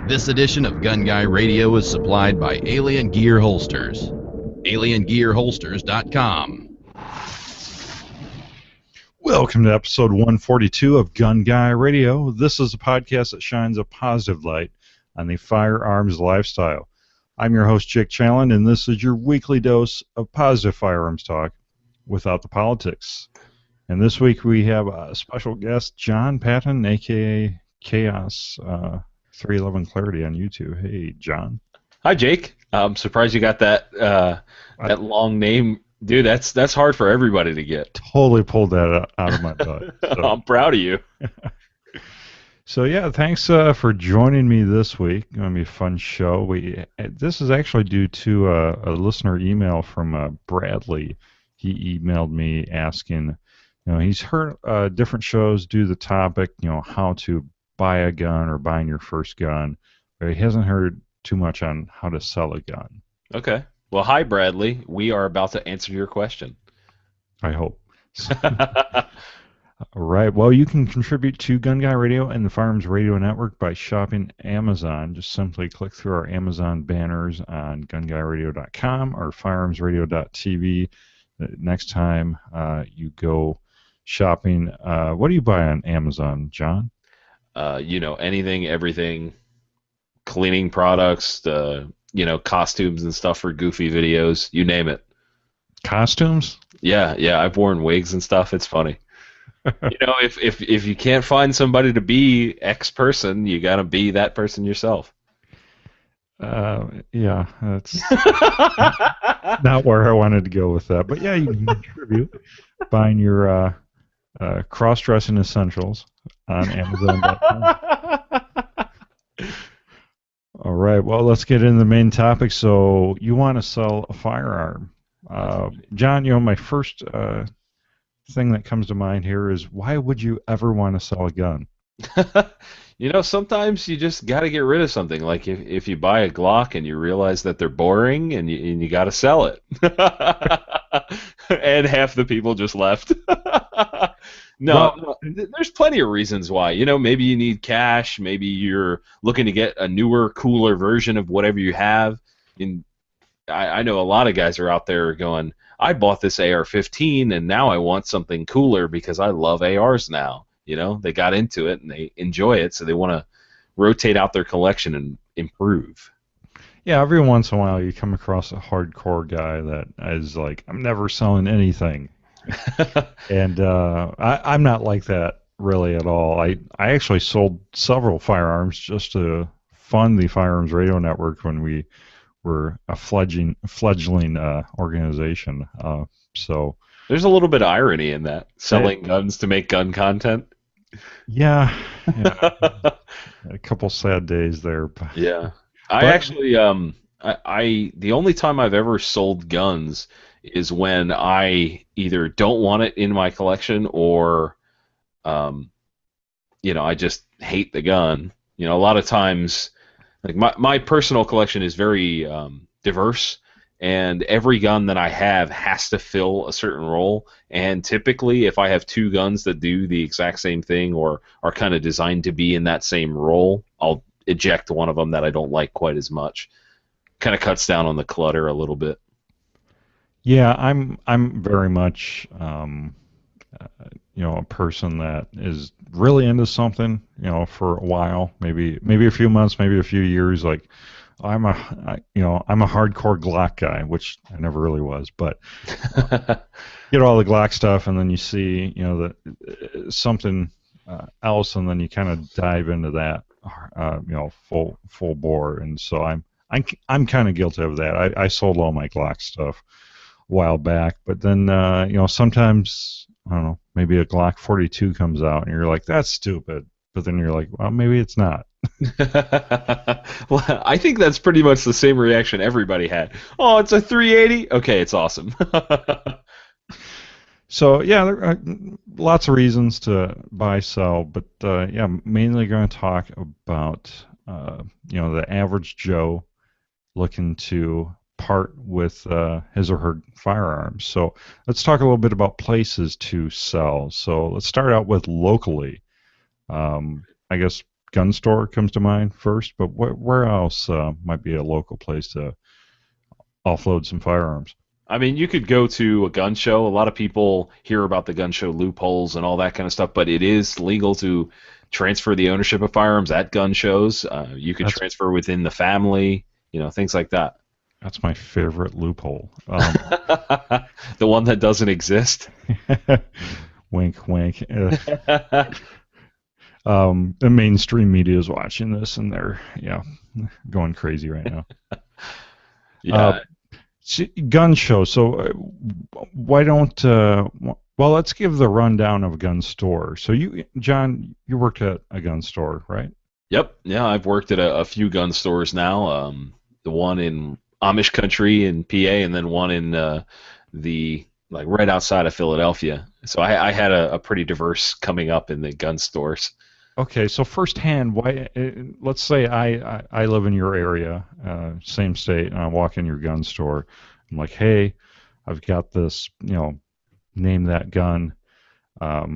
This edition of Gun Guy Radio is supplied by Alien Gear Holsters. AlienGearHolsters.com. Welcome to episode 142 of Gun Guy Radio. This is a podcast that shines a positive light on the firearms lifestyle. I'm your host, Jake Challen, and this is your weekly dose of positive firearms talk without the politics. And this week we have a special guest, John Patton, a.k.a. Chaos 311 Clarity on YouTube. Hey, John. Hi, Jake. I'm surprised you got that that long name. Dude, that's hard for everybody to get. Totally pulled that out of my butt. So. I'm proud of you. So, yeah, thanks for joining me this week. It's going to be a fun show. This is actually due to a listener email from Bradley. He emailed me asking, he's heard different shows do the topic, how to buy a gun or buying your first gun, but he hasn't heard too much on how to sell a gun. Okay. Well, hi, Bradley. We are about to answer your question. I hope. All right. Well, you can contribute to Gun Guy Radio and the Firearms Radio Network by shopping Amazon. Just simply click through our Amazon banners on gunguyradio.com or firearmsradio.tv. Next time you go shopping, what do you buy on Amazon, John? Anything, everything, cleaning products, costumes and stuff for goofy videos, you name it. Costumes? Yeah, I've worn wigs and stuff. It's funny. If you can't find somebody to be X person, you gotta be that person yourself. Yeah, that's not where I wanted to go with that. But yeah, you can contribute buying your cross-dressing essentials on Amazon.com. All right, well, let's get into the main topic. So you want to sell a firearm. John, my first thing that comes to mind here is, why would you ever want to sell a gun? Sometimes you just got to get rid of something. Like if you buy a Glock and you realize that they're boring and you got to sell it. And half the people just left. No, there's plenty of reasons why. Maybe you need cash. Maybe you're looking to get a newer, cooler version of whatever you have. I know a lot of guys are out there going, I bought this AR-15 and now I want something cooler because I love ARs now. They got into it and they enjoy it, so they want to rotate out their collection and improve. Yeah, every once in a while you come across a hardcore guy that is like, I'm never selling anything. And I'm not like that really at all. I actually sold several firearms just to fund the Firearms Radio Network when we were a fledgling organization. So there's a little bit of irony in that, selling guns to make gun content. Yeah. A couple sad days there. Yeah. I actually, the only time I've ever sold guns is when I either don't want it in my collection or, I just hate the gun. A lot of times, like my personal collection is very diverse, and every gun that I have has to fill a certain role. And typically, if I have two guns that do the exact same thing or are kind of designed to be in that same role, I'll eject one of them that I don't like quite as much. Kind of cuts down on the clutter a little bit. Yeah, I'm very much a person that is really into something, for a while, maybe a few months, maybe a few years. Like I'm a hardcore Glock guy, which I never really was, but get all the Glock stuff, and then you see something else, and then you kind of dive into that full bore. And so I'm kind of guilty of that. I sold all my Glock stuff a while back, but then sometimes, I don't know, maybe a Glock 42 comes out and you're like, that's stupid, but then you're like, well, maybe it's not. Well, I think that's pretty much the same reaction everybody had. Oh, it's a 380? Okay, it's awesome. So yeah, there are lots of reasons to buy, sell, but mainly going to talk about the average Joe looking to part with his or her firearms. So let's talk a little bit about places to sell. So let's start out with locally. I guess gun store comes to mind first, but where else might be a local place to offload some firearms? I mean, you could go to a gun show. A lot of people hear about the gun show loopholes and all that kind of stuff, but it is legal to transfer the ownership of firearms at gun shows. You could transfer within the family, things like that. That's my favorite loophole. The one that doesn't exist. Wink, wink. The mainstream media is watching this, and they're going crazy right now. Yeah. Gun show. So why don't well, let's give the rundown of a gun store. So John, you worked at a gun store, right? Yep. Yeah, I've worked at a few gun stores now. The one in Amish country in PA, and then one in the right outside of Philadelphia. So I had a pretty diverse coming up in the gun stores. Okay, so firsthand, why? Let's say I live in your area, same state, and I walk in your gun store. I'm like, hey, I've got this, name that gun. How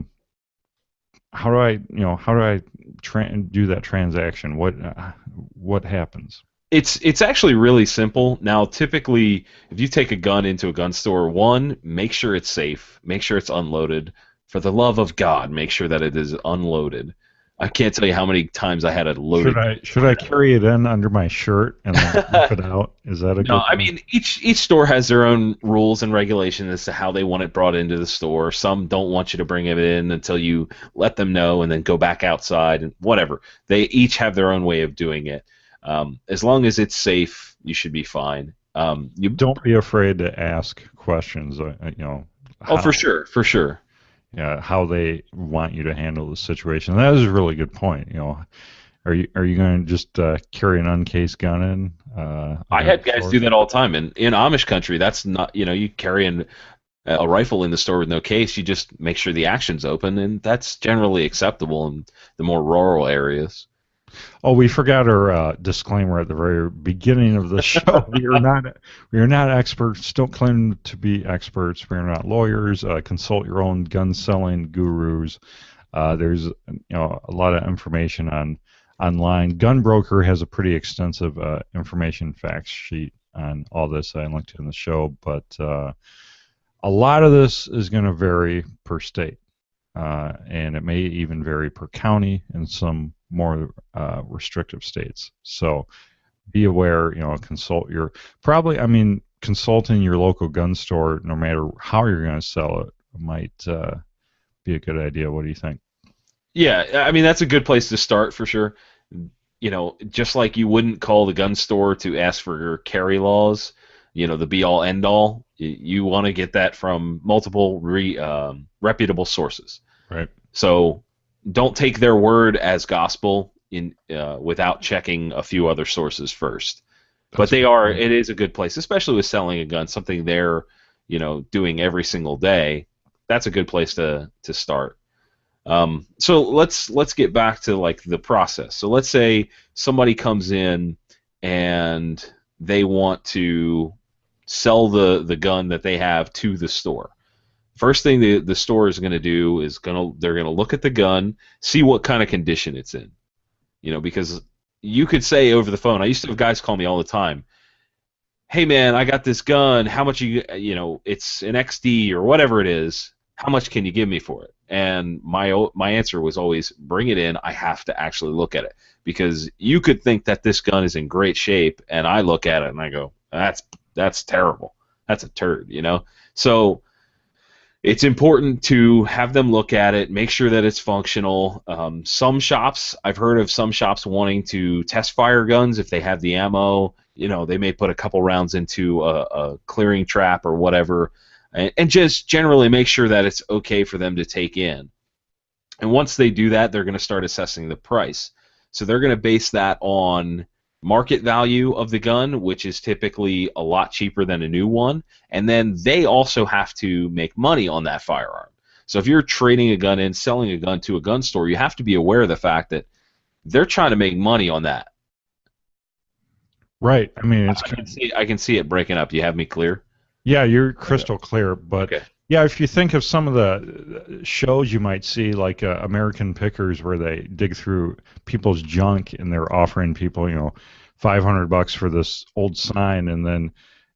do I do that transaction? What happens? It's actually really simple. Now, typically, if you take a gun into a gun store, one, make sure it's safe, make sure it's unloaded. For the love of God, make sure that it is unloaded. I can't tell you how many times I had a loaded. Should I carry it in under my shirt and then flip it out? Is that a good No, I mean, each store has their own rules and regulations as to how they want it brought into the store. Some don't want you to bring it in until you let them know and then go back outside and whatever. They each have their own way of doing it. As long as it's safe, you should be fine. You don't be afraid to ask questions. For sure. Yeah, how they want you to handle the situation. That is a really good point. Are you going to just carry an uncased gun in? I had guys do that all the time, and in Amish country, that's not you carry a rifle in the store with no case. You just make sure the action's open, and that's generally acceptable in the more rural areas. Oh, we forgot our disclaimer at the very beginning of the show. We are not experts. Don't claim to be experts. We are not lawyers. Consult your own gun selling gurus. There's a lot of information online. Gunbroker has a pretty extensive information fact sheet on all this I linked in the show, but a lot of this is going to vary per state, and it may even vary per county in some more restrictive states. So be aware, consulting your local gun store, no matter how you're going to sell it, might be a good idea. What do you think? Yeah, I mean, that's a good place to start for sure. Just like you wouldn't call the gun store to ask for your carry laws, the be-all, end-all, you want to get that from multiple reputable sources. Right. So don't take their word as gospel without checking a few other sources first. But it is a good place, especially with selling a gun, something they're, doing every single day. That's a good place to start. So let's get back to the process. So let's say somebody comes in and they want to sell the gun that they have to the store. First thing the store is going to do is they're going to look at the gun, see what kind of condition it's in. Because you could say over the phone, I used to have guys call me all the time, hey man, I got this gun, how much it's an XD or whatever it is, how much can you give me for it? And my answer was always, bring it in, I have to actually look at it. Because you could think that this gun is in great shape, and I look at it and I go, that's terrible. That's a turd, So it's important to have them look at it, make sure that it's functional. I've heard of some shops wanting to test fire guns if they have the ammo. They may put a couple rounds into a clearing trap or whatever, and just generally make sure that it's okay for them to take in. And once they do that, they're going to start assessing the price. So they're going to base that on market value of the gun, which is typically a lot cheaper than a new one, and then they also have to make money on that firearm. So if you're trading a gun in, selling a gun to a gun store, you have to be aware of the fact that they're trying to make money on that. Right. I mean, I can see it breaking up. You have me clear? Yeah, you're crystal clear, but okay. Yeah, if you think of some of the shows you might see, like American Pickers, where they dig through people's junk and they're offering people, $500 for this old sign, and then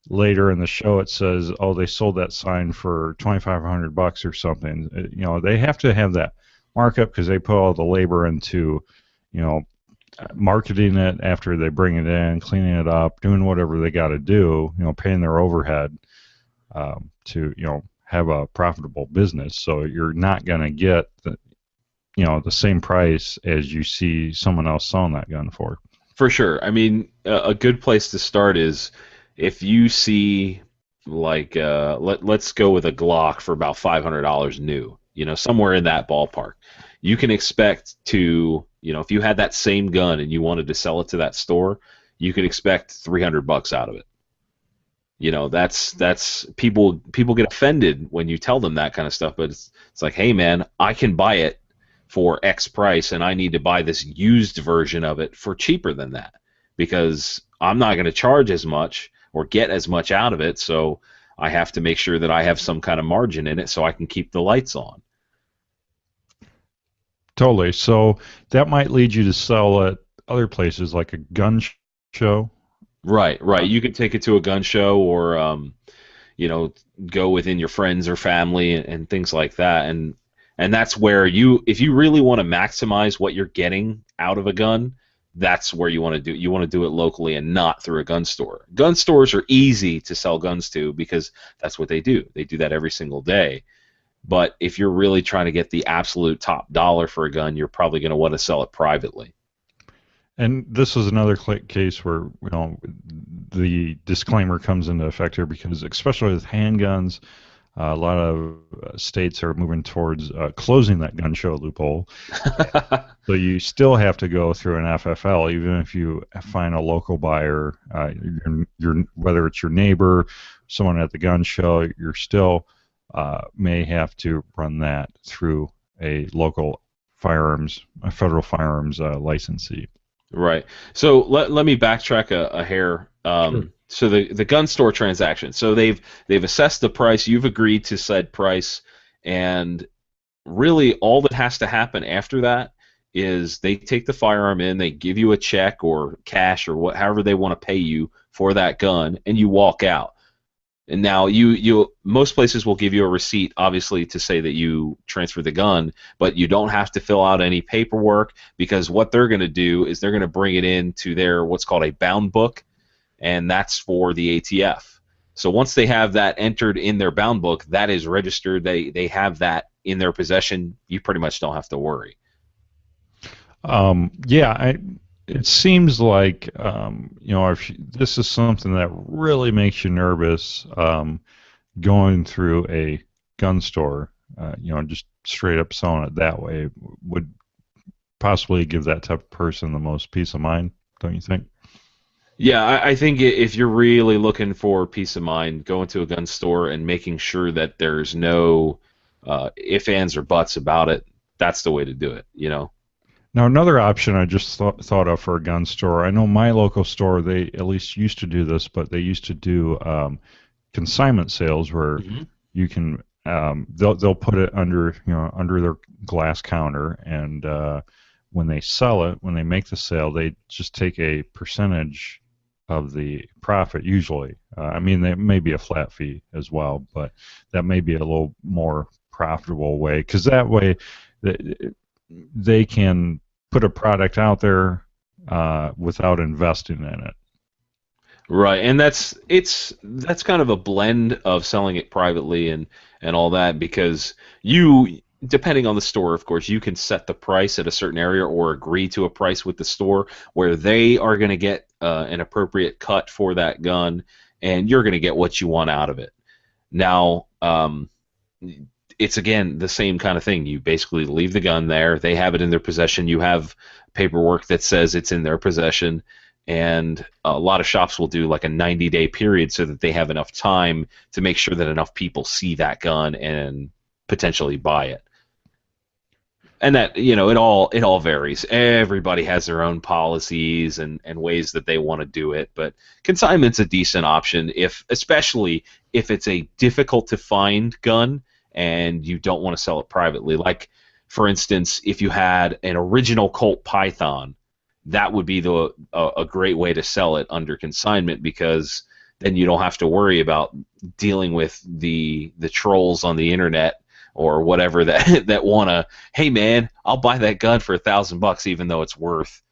later in the show it says, oh, they sold that sign for $2,500 or something. They have to have that markup because they put all the labor into, you know, marketing it after they bring it in, cleaning it up, doing whatever they got to do, paying their overhead to have a profitable business. So you're not going to get the same price as you see someone else selling that gun for. For sure. I mean, a good place to start is if you see, like, let's go with a Glock for about $500 new, somewhere in that ballpark. You can expect to, if you had that same gun and you wanted to sell it to that store, you could expect $300 out of it. That's people get offended when you tell them that kind of stuff, but it's like, hey man, I can buy it for X price and I need to buy this used version of it for cheaper than that because I'm not going to charge as much or get as much out of it, so I have to make sure that I have some kind of margin in it so I can keep the lights on. Totally. So that might lead you to sell at other places like a gun show. Right. You could take it to a gun show or, go within your friends or family and things like that. And that's where if you really want to maximize what you're getting out of a gun, that's where you want to do. You want to do it locally and not through a gun store. Gun stores are easy to sell guns to because that's what they do. They do that every single day. But if you're really trying to get the absolute top dollar for a gun, you're probably going to want to sell it privately. And this is another case where the disclaimer comes into effect here because, especially with handguns, a lot of states are moving towards closing that gun show loophole. So you still have to go through an FFL, even if you find a local buyer, whether it's your neighbor, someone at the gun show, you're still may have to run that through a local federal firearms licensee. Right. So let me backtrack a hair. Sure. So the gun store transaction. So they've assessed the price. You've agreed to said price, and really all that has to happen after that is they take the firearm in, they give you a check or cash or however they want to pay you for that gun, and you walk out. And now most places will give you a receipt, obviously, to say that you transferred the gun, but you don't have to fill out any paperwork because what they're going to do is they're going to bring it into their what's called a bound book, and that's for the ATF. So once they have that entered in their bound book, that is registered. They have that in their possession. You pretty much don't have to worry. It seems like if this is something that really makes you nervous, going through a gun store, just straight up selling it that way would possibly give that type of person the most peace of mind, don't you think? Yeah, I think if you're really looking for peace of mind, going to a gun store and making sure that there's no ifs, ands, or buts about it, that's the way to do it, Now, another option I just thought of for a gun store, I know my local store, they at least used to do this, but they used to do consignment sales where you can, they'll put it under their glass counter, and when they sell it, when they make the sale, they just take a percentage of the profit usually. There may be a flat fee as well, but that may be a little more profitable way because that way they can put a product out there without investing in it. Right, and that's kind of a blend of selling it privately and all that because depending on the store, of course, you can set the price at a certain area or agree to a price with the store where they are going to get an appropriate cut for that gun, and you're going to get what you want out of it. Now, it's, again, the same kind of thing. You basically leave the gun there. They have it in their possession. You have paperwork that says it's in their possession, and a lot of shops will do like a 90-day period so that they have enough time to make sure that enough people see that gun and potentially buy it. And that, it all varies. Everybody has their own policies and ways that they want to do it, but consignment's a decent option especially if it's a difficult to find gun and you don't want to sell it privately. Like, for instance, if you had an original Colt Python, that would be a great way to sell it under consignment, because then you don't have to worry about dealing with the trolls on the internet or whatever that wanna, hey man, I'll buy that gun for $1,000 even though it's worth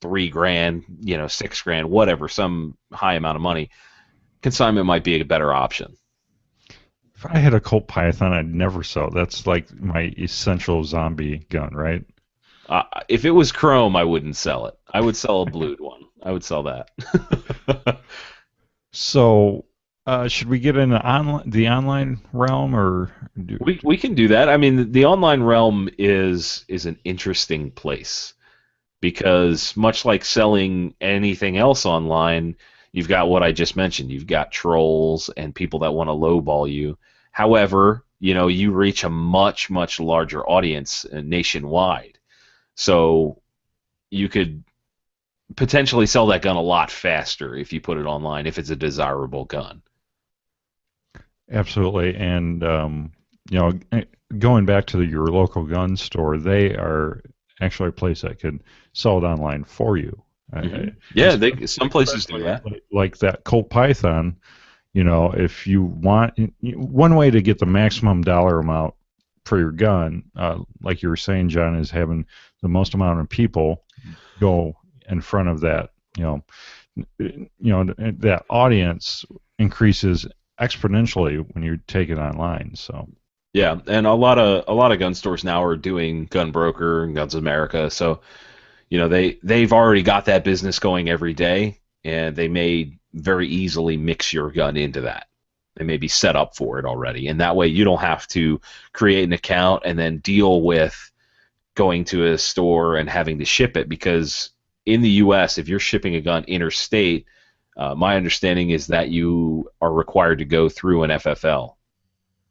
$3,000, $6,000, whatever, some high amount of money. Consignment might be a better option. If I had a Colt Python, I'd never sell. That's like my essential zombie gun, right? If it was chrome, I wouldn't sell it. I would sell a blued one. I would sell that. So, should we get in the online realm, or we can do that? I mean, the online realm is an interesting place, because much like selling anything else online, you've got what I just mentioned. You've got trolls and people that want to lowball you. However, you reach a much, much larger audience nationwide. So you could potentially sell that gun a lot faster if you put it online, if it's a desirable gun. Absolutely. And going back to your local gun store, they are actually a place that could sell it online for you. Mm-hmm. Yeah, some places do that. Like that Colt Python, if you want, one way to get the maximum dollar amount for your gun, like you were saying, John, is having the most amount of people go in front of that. That audience increases exponentially when you take it online. So. Yeah, and a lot of gun stores now are doing Gunbroker and Guns America, so they've already got that business going every day, and they may very easily mix your gun into that. They may be set up for it already, and that way you don't have to create an account and then deal with going to a store and having to ship it, because in the U.S., if you're shipping a gun interstate, my understanding is that you are required to go through an FFL.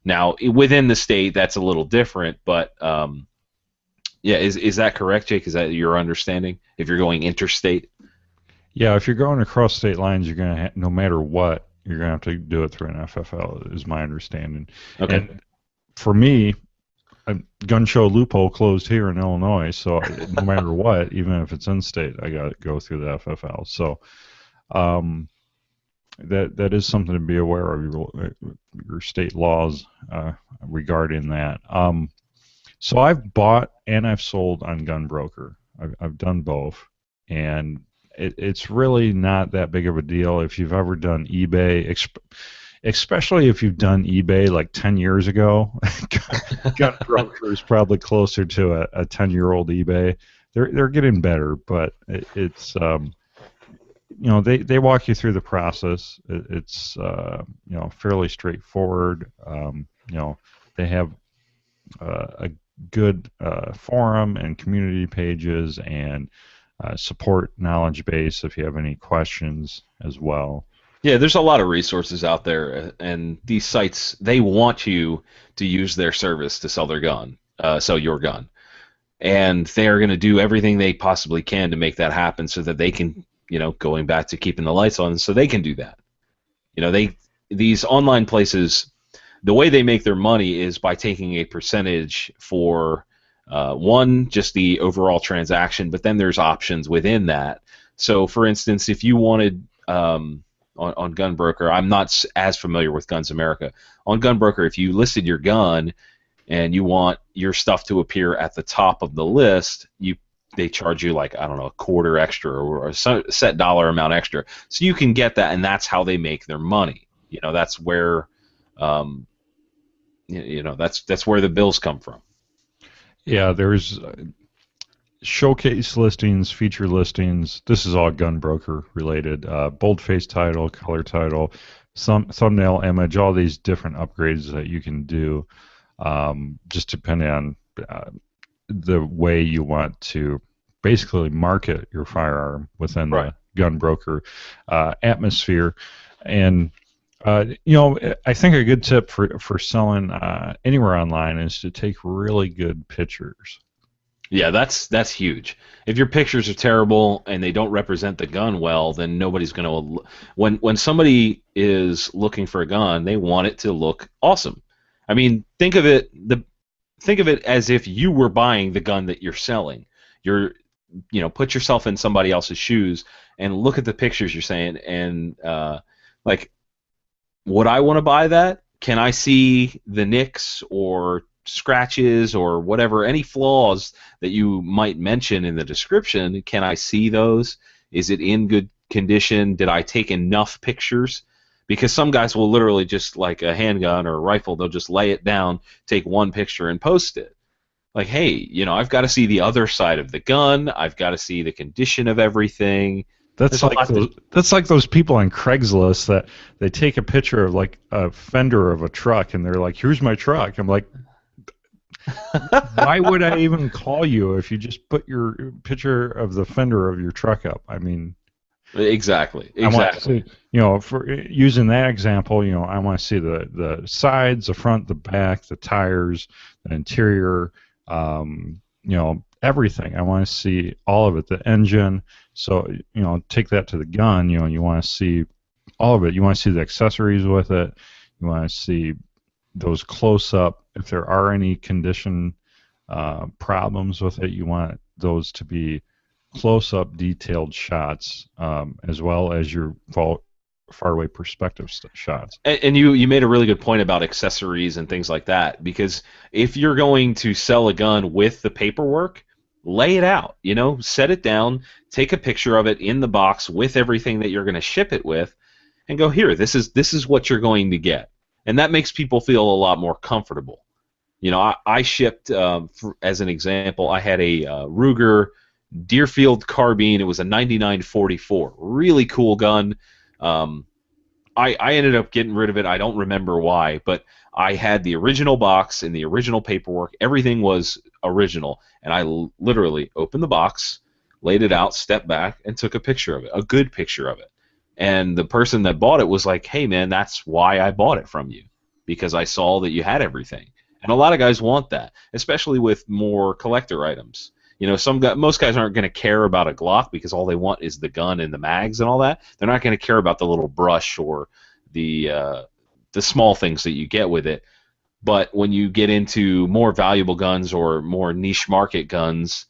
Now, within the state, that's a little different, but yeah, is that correct, Jake? Is that your understanding? If you're going interstate? Yeah, if you're going across state lines, you're going to, no matter what, you're going to have to do it through an FFL, is my understanding. Okay. And for me, a gun show loophole closed here in Illinois, so no matter what, even if it's in state, I got to go through the FFL. So that is something to be aware of, your state laws regarding that. So I've bought and I've sold on Gunbroker. I've done both, and it's really not that big of a deal if you've ever done eBay, especially if you've done eBay like 10 years ago. Gunbroker is probably closer to a 10-year-old eBay. They're getting better, but it's they walk you through the process. It's fairly straightforward. They have a good forum and community pages and support knowledge base if you have any questions as well. Yeah, there's a lot of resources out there, and these sites, they want you to use their service to sell their gun, sell your gun, and they are going to do everything they possibly can to make that happen so that they can, going back to keeping the lights on, so they can do that. These online places, the way they make their money is by taking a percentage for one, just the overall transaction, but then there's options within that. So, for instance, if you wanted on Gunbroker, I'm not as familiar with Guns America. On Gunbroker, if you listed your gun and you want your stuff to appear at the top of the list, they charge you like, I don't know, a quarter extra or a set dollar amount extra, so you can get that, and that's how they make their money. That's where that's where the bills come from. Yeah, there's showcase listings, feature listings. This is all Gunbroker related. Boldface title, color title, some thumbnail image, all these different upgrades that you can do, just depending on the way you want to basically market your firearm within the Gunbroker atmosphere. And I think a good tip for selling anywhere online is to take really good pictures. Yeah, that's huge. If your pictures are terrible and they don't represent the gun well, then nobody's going to. When somebody is looking for a gun, they want it to look awesome. I mean, think of it as if you were buying the gun that you're selling. You're, put yourself in somebody else's shoes and look at the pictures you're saying, and like, would I want to buy that? Can I see the nicks or scratches or whatever, any flaws that you might mention in the description? Can I see those? Is it in good condition? Did I take enough pictures? Because some guys will literally just, like a handgun or a rifle, they'll just lay it down, take one picture, and post it. Like, hey, I've got to see the other side of the gun. I've got to see the condition of everything. That's like those people on Craigslist that they take a picture of like a fender of a truck and they're like, "Here's my truck." I'm like, why would I even call you if you just put your picture of the fender of your truck up? I mean, exactly. I want to see, for using that example, I want to see the sides, the front, the back, the tires, the interior, everything. I want to see all of it, the engine. So, take that to the gun, you want to see all of it. You want to see the accessories with it. You want to see those close-up. If there are any condition problems with it, you want those to be close-up, detailed shots, as well as your far-away perspective shots. And you made a really good point about accessories and things like that, because if you're going to sell a gun with the paperwork, lay it out, set it down, take a picture of it in the box with everything that you're going to ship it with, and go, here, this is what you're going to get. And that makes people feel a lot more comfortable. I shipped, as an example, I had a Ruger Deerfield carbine. It was a 9944, really cool gun. I ended up getting rid of it. I don't remember why, but I had the original box and the original paperwork. Everything was original, and I literally opened the box, laid it out, stepped back, and took a picture of it, a good picture of it. And the person that bought it was like, "Hey, man, that's why I bought it from you, because I saw that you had everything." And a lot of guys want that, especially with more collector items. Most guys aren't going to care about a Glock because all they want is the gun and the mags and all that. They're not going to care about the little brush or the small things that you get with it. But when you get into more valuable guns or more niche market guns,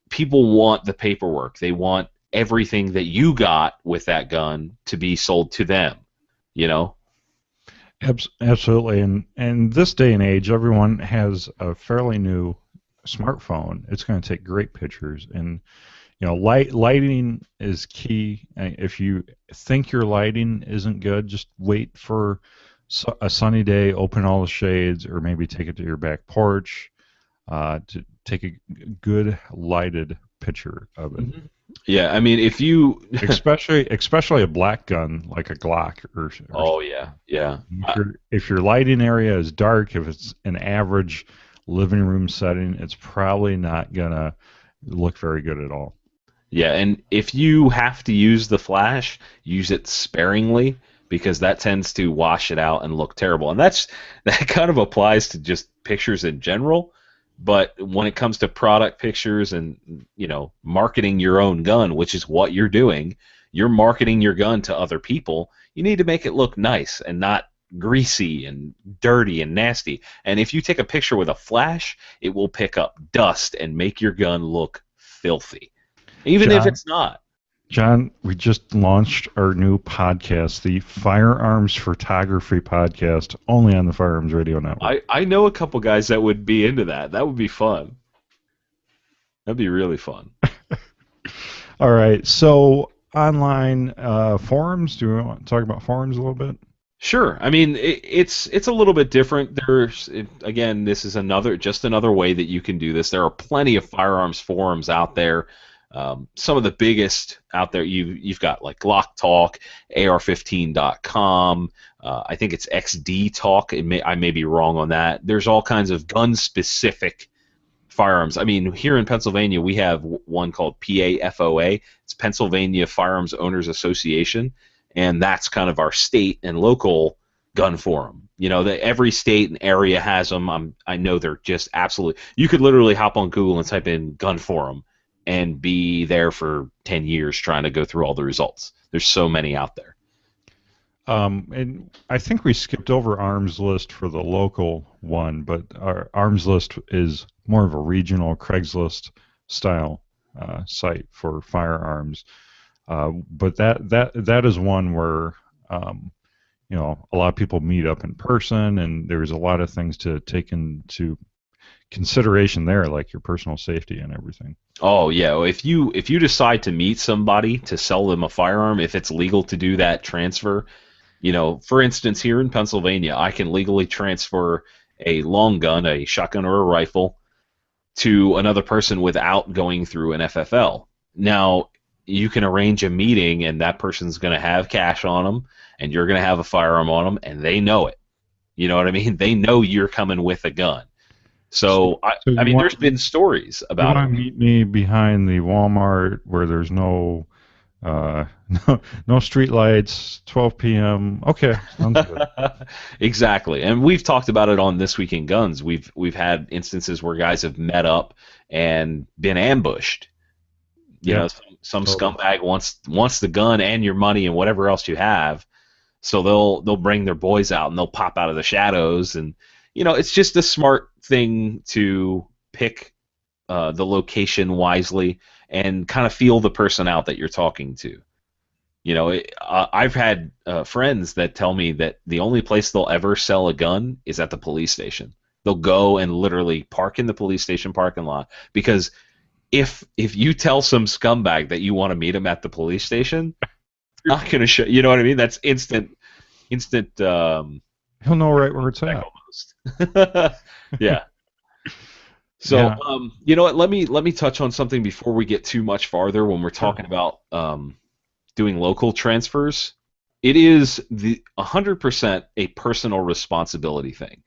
people want the paperwork. They want everything that you got with that gun to be sold to them. Absolutely. And this day and age, everyone has a fairly new smartphone. It's going to take great pictures, and lighting is key. If you think your lighting isn't good, just wait for a sunny day, open all the shades, or maybe take it to your back porch to take a good lighted picture of it. Mm-hmm. Yeah, I mean, if you especially a black gun like a Glock or oh yeah. If your lighting area is dark, if it's an average living room setting, it's probably not gonna look very good at all. Yeah, and if you have to use the flash, use it sparingly, because that tends to wash it out and look terrible. And that kind of applies to just pictures in general. But when it comes to product pictures and marketing your own gun, which is what you're doing, you're marketing your gun to other people. You need to make it look nice and not greasy and dirty and nasty. And if you take a picture with a flash, it will pick up dust and make your gun look filthy, even if it's not. John, we just launched our new podcast, the Firearms Photography Podcast, only on the Firearms Radio Network. I know a couple guys that would be into that. That would be fun. That'd be really fun. All right, so online forums. Do you want to talk about forums a little bit? Sure. I mean, it's a little bit different. Again, this is just another way that you can do this. There are plenty of firearms forums out there. Some of the biggest out there, you've got like Glock Talk, AR15.com. I think it's XD Talk. I may be wrong on that. There's all kinds of gun-specific firearms. I mean, here in Pennsylvania, we have one called PAFOA. It's Pennsylvania Firearms Owners Association, and that's kind of our state and local gun forum. Every state and area has them. I know they're just absolutely. You could literally hop on Google and type in gun forum and be there for 10 years trying to go through all the results. There's so many out there. And I think we skipped over Arms List for the local one, but our Arms List is more of a regional Craigslist style site for firearms. But that is one where a lot of people meet up in person, and there's a lot of things to take into consideration there, like your personal safety and everything. Oh yeah, well, if you decide to meet somebody to sell them a firearm, if it's legal to do that transfer, for instance, here in Pennsylvania, I can legally transfer a long gun, a shotgun or a rifle, to another person without going through an FFL. Now, you can arrange a meeting, and that person's going to have cash on them, and you're going to have a firearm on them, and they know it. You know what I mean? They know you're coming with a gun. So there's been stories about. You want to meet me behind the Walmart where there's no street lights, 12 p.m. Okay, sounds good. Exactly, and we've talked about it on This Week in Guns. We've had instances where guys have met up and been ambushed. Some scumbag wants the gun and your money and whatever else you have, so they'll bring their boys out and they'll pop out of the shadows, and it's just a smart thing to pick the location wisely and kind of feel the person out that you're talking to. I've had friends that tell me that the only place they'll ever sell a gun is at the police station. They'll go and literally park in the police station parking lot, because if you tell some scumbag that you want to meet him at the police station, you're not going to show. You know what I mean? That's instant. He'll know right where it's at. Almost. Yeah. So, Yeah. You know what? Let me touch on something before we get too much farther. When we're talking about doing local transfers, it is 100% a personal responsibility thing.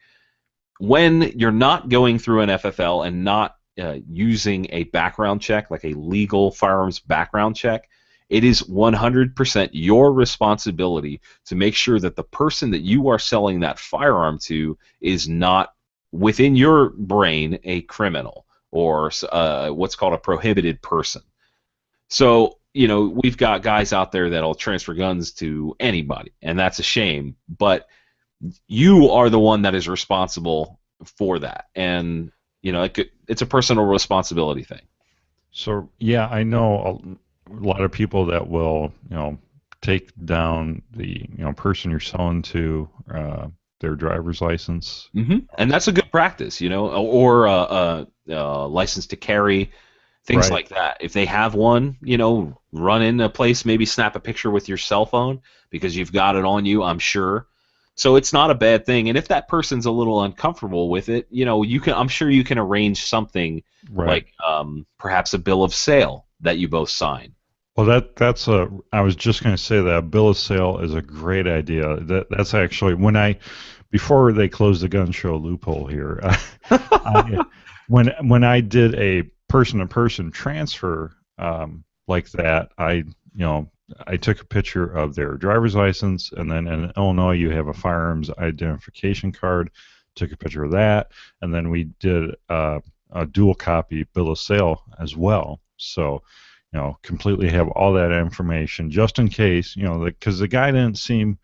When you're not going through an FFL and not using a background check, like a legal firearms background check, it is 100% your responsibility to make sure that the person that you are selling that firearm to is not, within your brain, a criminal or what's called a prohibited person. So, we've got guys out there that'll transfer guns to anybody, and that's a shame, but you are the one that is responsible for that, and it's a personal responsibility thing. So yeah, I know a lot of people that will take down the person you're selling to their driver's license. Mm-hmm. And that's a good practice, or license to carry, things like that. If they have one, run in a place, maybe snap a picture with your cell phone because you've got it on you, I'm sure. So it's not a bad thing. And if that person's a little uncomfortable with it, I'm sure you can arrange something like perhaps a bill of sale that you both sign. Well, I was just going to say that a bill of sale is a great idea. That's actually before they closed the gun show loophole here, when I did a person-to-person transfer like that, I took a picture of their driver's license, and then in Illinois you have a firearms identification card. Took a picture of that, and then we did a dual copy bill of sale as well. So, completely have all that information just in case, because the guy didn't seem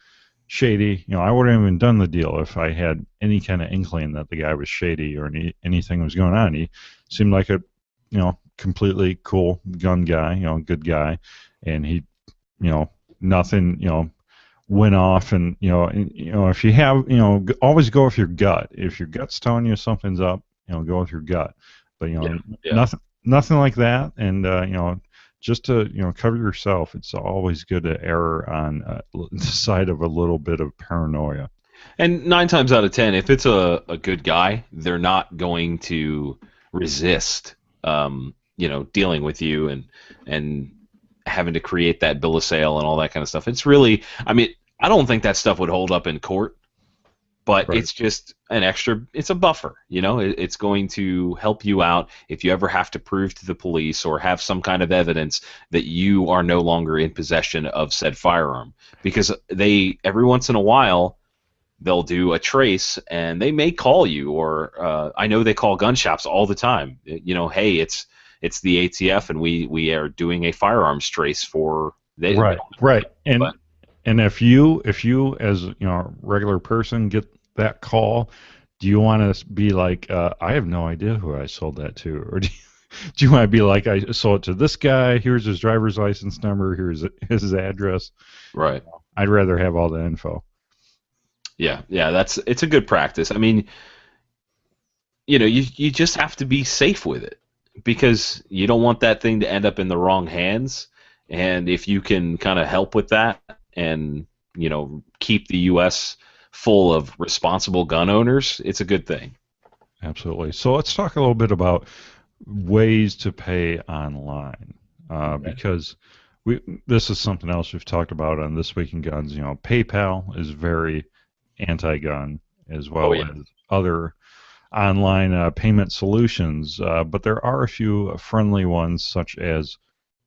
shady. I wouldn't have even done the deal if I had any kind of inkling that the guy was shady or anything was going on. He seemed like a, completely cool gun guy, good guy, and he, nothing, went off, and if you have, always go with your gut. If your gut's telling you something's up, go with your gut. But nothing like that, and just to cover yourself, it's always good to err on the side of a little bit of paranoia. And 9 times out of 10, if it's a good guy, they're not going to resist, dealing with you and having to create that bill of sale and all that kind of stuff. It's really, I don't think that stuff would hold up in court, but it's just it's a buffer, it's going to help you out if you ever have to prove to the police or have some kind of evidence that you are no longer in possession of said firearm, because every once in a while, they'll do a trace, and they may call you, or I know they call gun shops all the time. Hey, it's the ATF, and we are doing a firearms trace for they. Right, right. But And if you as a regular person get that call, do you want to be like, I have no idea who I sold that to, or do you want to be like, I sold it to this guy, here's his driver's license number, here's his address? right. I'd rather have all the info. Yeah, it's a good practice. I mean, you just have to be safe with it, because you don't want that thing to end up in the wrong hands. And if you can kind of help with that, and keep the U.S. full of responsible gun owners, it's a good thing. Absolutely. So let's talk a little bit about ways to pay online, because this is something else we've talked about on This Week in Guns. PayPal is very anti-gun, as well as other online payment solutions, but there are a few friendly ones, such as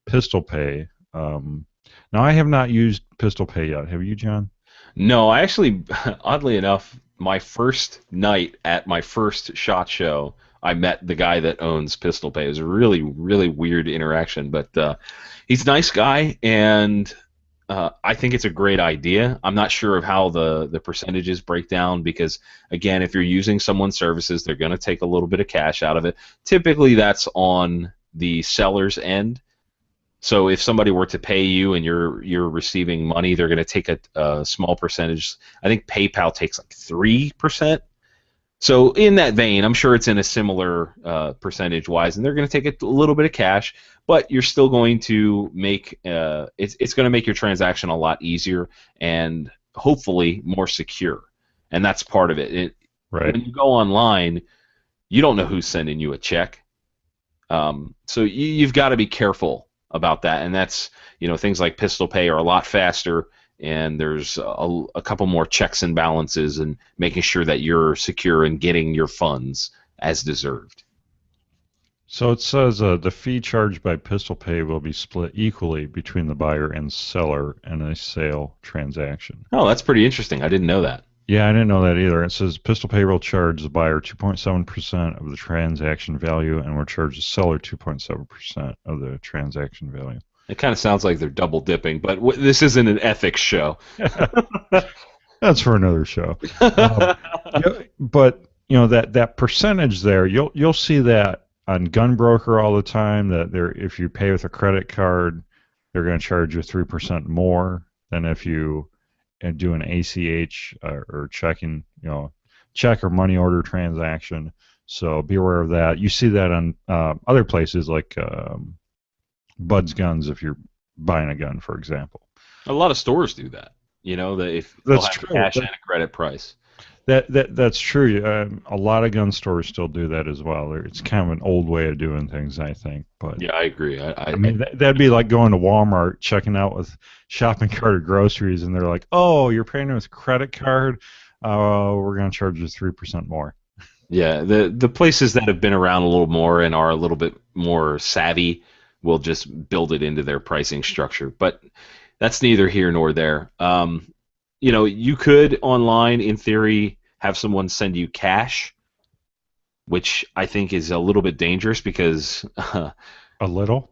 Pistol Pay. Now, I have not used Pistol Pay yet. Have you, John? No, I actually, oddly enough, my first night at my first SHOT Show, I met the guy that owns Pistol Pay. It was a really, really weird interaction, but he's a nice guy, and I think it's a great idea. I'm not sure of how the percentages break down, because, again, if you're using someone's services, they're going to take a little bit of cash out of it. Typically, that's on the seller's end. So if somebody were to pay you and you're receiving money, they're going to take a small percentage. I think PayPal takes like 3%. So in that vein, I'm sure it's in a similar percentage-wise, and they're going to take a little bit of cash, but you're still going to make it's going to make your transaction a lot easier and hopefully more secure, and that's part of it. Right. When you go online, you don't know who's sending you a check, so you've got to be careful about that, and that's things like Pistol Pay are a lot faster, and there's a couple more checks and balances, and making sure that you're secure and getting your funds as deserved. So it says the fee charged by Pistol Pay will be split equally between the buyer and seller in a sale transaction. Oh, that's pretty interesting. I didn't know that. Yeah, I didn't know that either. It says Pistol Pay will charge the buyer 2.7% of the transaction value and will charge the seller 2.7% of the transaction value. It kind of sounds like they're double dipping, but this isn't an ethics show. That's for another show. But that percentage there, you'll see that on Gunbroker all the time. That if you pay with a credit card, they're going to charge you 3% more than if you do an ACH or checking, check or money order transaction. So be aware of that. You see that on other places like Bud's Guns if you're buying a gun, for example. A lot of stores do that. If that's true. Cash and a credit price. That's true. A lot of gun stores still do that as well. It's kind of an old way of doing things, I think. But yeah, I agree. I mean, that'd be like going to Walmart, checking out with shopping cart of groceries, and they're like, "Oh, you're paying with credit card. We're going to charge you 3% more." Yeah, the places that have been around a little more and are a little bit more savvy will just build it into their pricing structure. But that's neither here nor there. You could online, in theory, have someone send you cash, which I think is a little bit dangerous because... a little?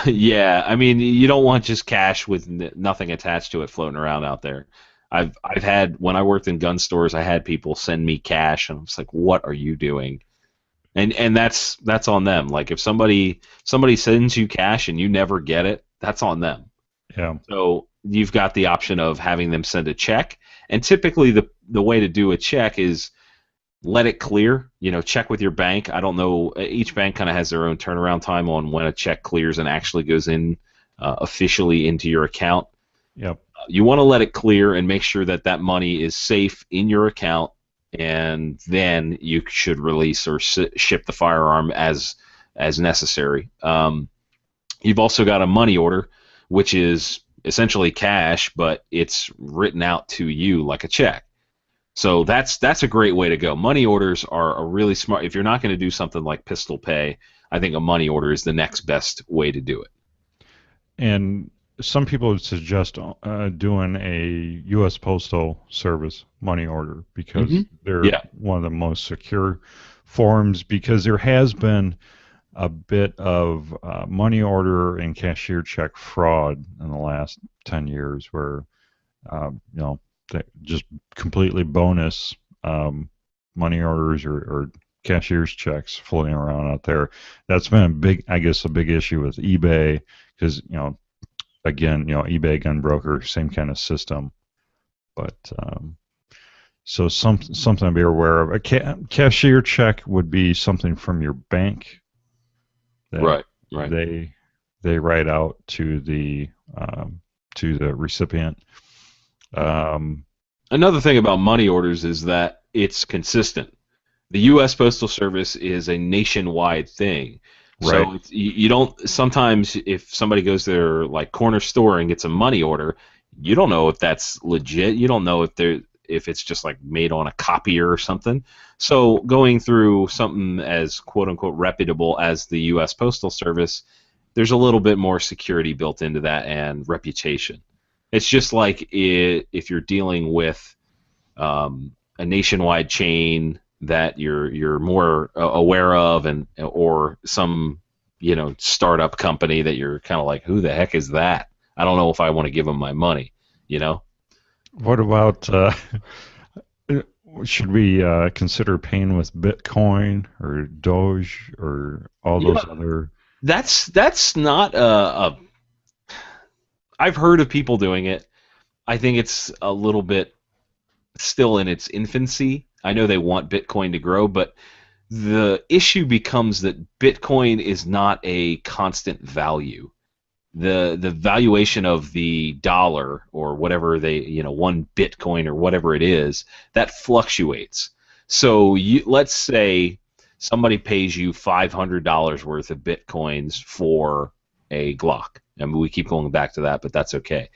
Yeah, I mean, you don't want just cash with nothing attached to it floating around out there. I've had, when I worked in gun stores, I had people send me cash, and I was like, what are you doing? And that's on them. Like, if somebody sends you cash and you never get it, that's on them. Yeah. So you've got the option of having them send a check, and typically the way to do a check is let it clear. Check with your bank. I don't know. Each bank kind of has their own turnaround time on when a check clears and actually goes in officially into your account. Yep. You want to let it clear and make sure that money is safe in your account, and then you should release or ship the firearm as necessary. You've also got a money order, which is essentially cash, but it's written out to you like a check. So that's a great way to go. Money orders are a really smart. If you're not going to do something like Pistol Pay, I think a money order is the next best way to do it. And some people would suggest doing a U.S. Postal Service money order because they're Yeah. one of the most secure forms. Because there has been a bit of money order and cashier check fraud in the last 10 years, where they just completely bonus money orders or cashier's checks floating around out there. That's been a big issue with eBay because again, eBay gun broker, same kind of system. But so something to be aware of. A cashier check would be something from your bank that Right. they write out to the recipient. Another thing about money orders is that it's consistent. The U.S. Postal Service is a nationwide thing. So Right. you don't, sometimes if somebody goes to their like corner store and gets a money order, you don't know if that's legit. You don't know if it's just like made on a copier or something. So going through something as quote unquote reputable as the U.S. Postal Service, there's a little bit more security built into that and reputation. It's just like if you're dealing with a nationwide chain that you're more aware of, or some startup company that you're kind of like, who the heck is that? I don't know if I want to give them my money. What about should we consider paying with Bitcoin or Doge or all those other? That's not I've heard of people doing it. I think it's a little bit still in its infancy. I know they want Bitcoin to grow, but the issue becomes that Bitcoin is not a constant value. The valuation of the dollar or whatever one Bitcoin or whatever it is, that fluctuates. So let's say somebody pays you $500 worth of Bitcoins for a Glock. I mean, we keep going back to that, but that's okay.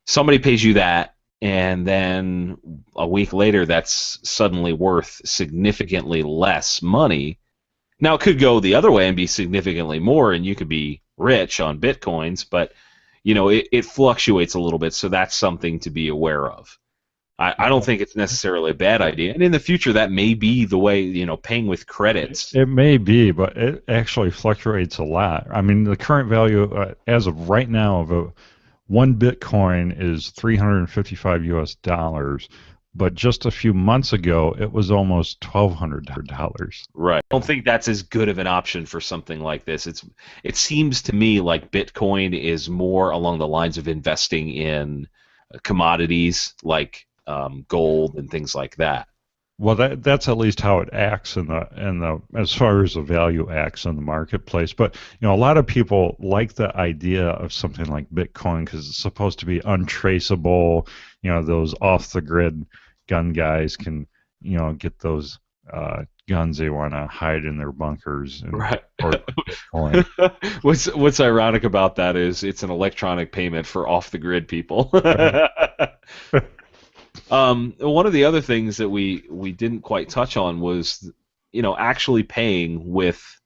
Somebody pays you that, and then a week later that's suddenly worth significantly less money. Now, it could go the other way and be significantly more, and you could be rich on Bitcoins, but it fluctuates a little bit, so that's something to be aware of. I don't think it's necessarily a bad idea, and in the future that may be the way, paying with credits. It may be, but it actually fluctuates a lot. I mean, the current value as of right now of one Bitcoin is $355 US, but just a few months ago it was almost $1,200. Right. I don't think that's as good of an option for something like this. It seems to me like Bitcoin is more along the lines of investing in commodities like gold and things like that. Well, that's at least how it acts in the as far as the value acts in the marketplace. But a lot of people like the idea of something like Bitcoin because it's supposed to be untraceable. Those off the grid gun guys can get those guns they want to hide in their bunkers. Right. Bitcoin. What's ironic about that is it's an electronic payment for off the grid people. One of the other things that we didn't quite touch on was, actually paying with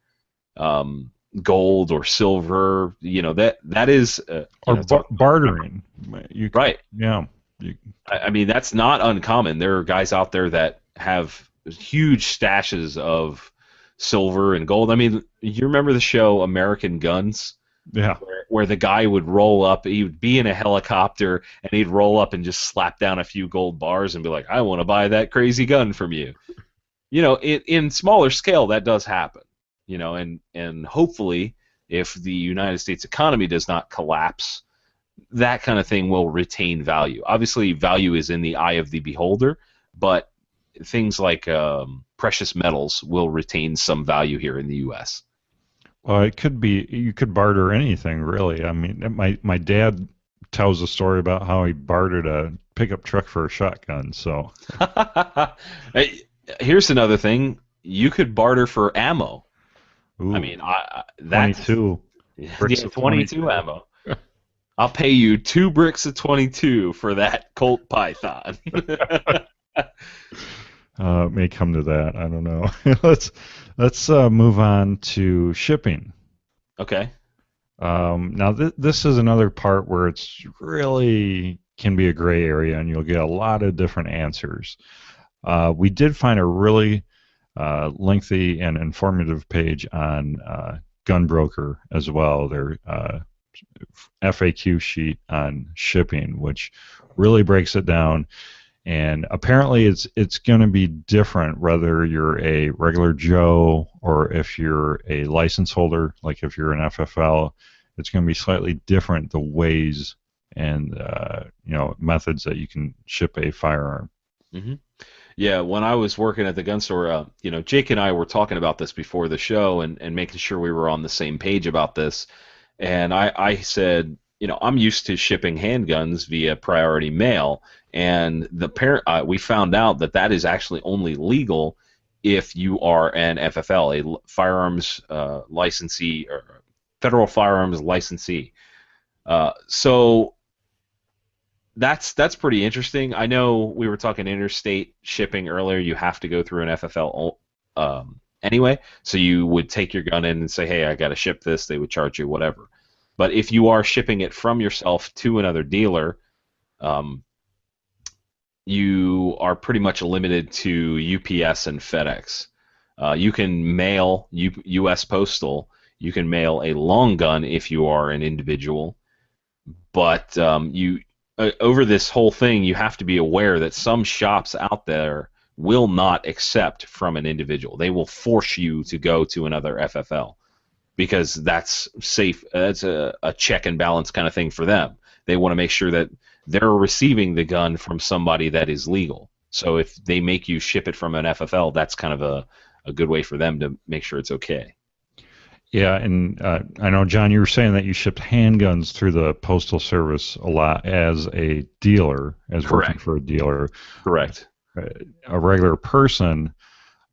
gold or silver. That is or bartering. Right. Yeah. I mean, that's not uncommon. There are guys out there that have huge stashes of silver and gold. I mean, you remember the show American Guns? Yeah. Where the guy would roll up, he would be in a helicopter, and he'd roll up and just slap down a few gold bars and be like, I want to buy that crazy gun from you. In smaller scale, that does happen. And hopefully, if the United States economy does not collapse, that kind of thing will retain value. Obviously, value is in the eye of the beholder, but things like precious metals will retain some value here in the U.S. Well, it could be, you could barter anything, really. I mean, my dad tells a story about how he bartered a pickup truck for a shotgun, so. Hey, here's another thing. You could barter for ammo. Ooh, I mean, that's 22. Yeah, Bricks of 22 ammo. I'll pay you 2 bricks of 22 for that Colt Python. It may come to that. I don't know. Let's move on to shipping. Okay. Now, this is another part where it's really can be a gray area, and you'll get a lot of different answers. We did find a really lengthy and informative page on Gunbroker as well. Their FAQ sheet on shipping, which really breaks it down. And apparently, it's going to be different whether you're a regular Joe or if you're a license holder. Like if you're an FFL, it's going to be slightly different the ways and methods that you can ship a firearm. Mm-hmm. Yeah, when I was working at the gun store, Jake and I were talking about this before the show and making sure we were on the same page about this. And I said, I'm used to shipping handguns via priority mail, and we found out that is actually only legal if you are an FFL, a firearms licensee or federal firearms licensee. So that's pretty interesting. I know we were talking interstate shipping earlier. You have to go through an FFL anyway. So you would take your gun in and say, hey, I got to ship this. They would charge you whatever. But if you are shipping it from yourself to another dealer, you are pretty much limited to UPS and FedEx. You can mail U.S. Postal. You can mail a long gun if you are an individual. But over this whole thing, you have to be aware that some shops out there will not accept from an individual. They will force you to go to another FFL because that's safe. That's a check and balance kind of thing for them. They want to make sure that they're receiving the gun from somebody that is legal. So if they make you ship it from an FFL, that's kind of a good way for them to make sure it's okay. Yeah, and I know, John, you were saying that you shipped handguns through the Postal Service a lot as a dealer, as Correct. Working for a dealer. Correct. A regular person,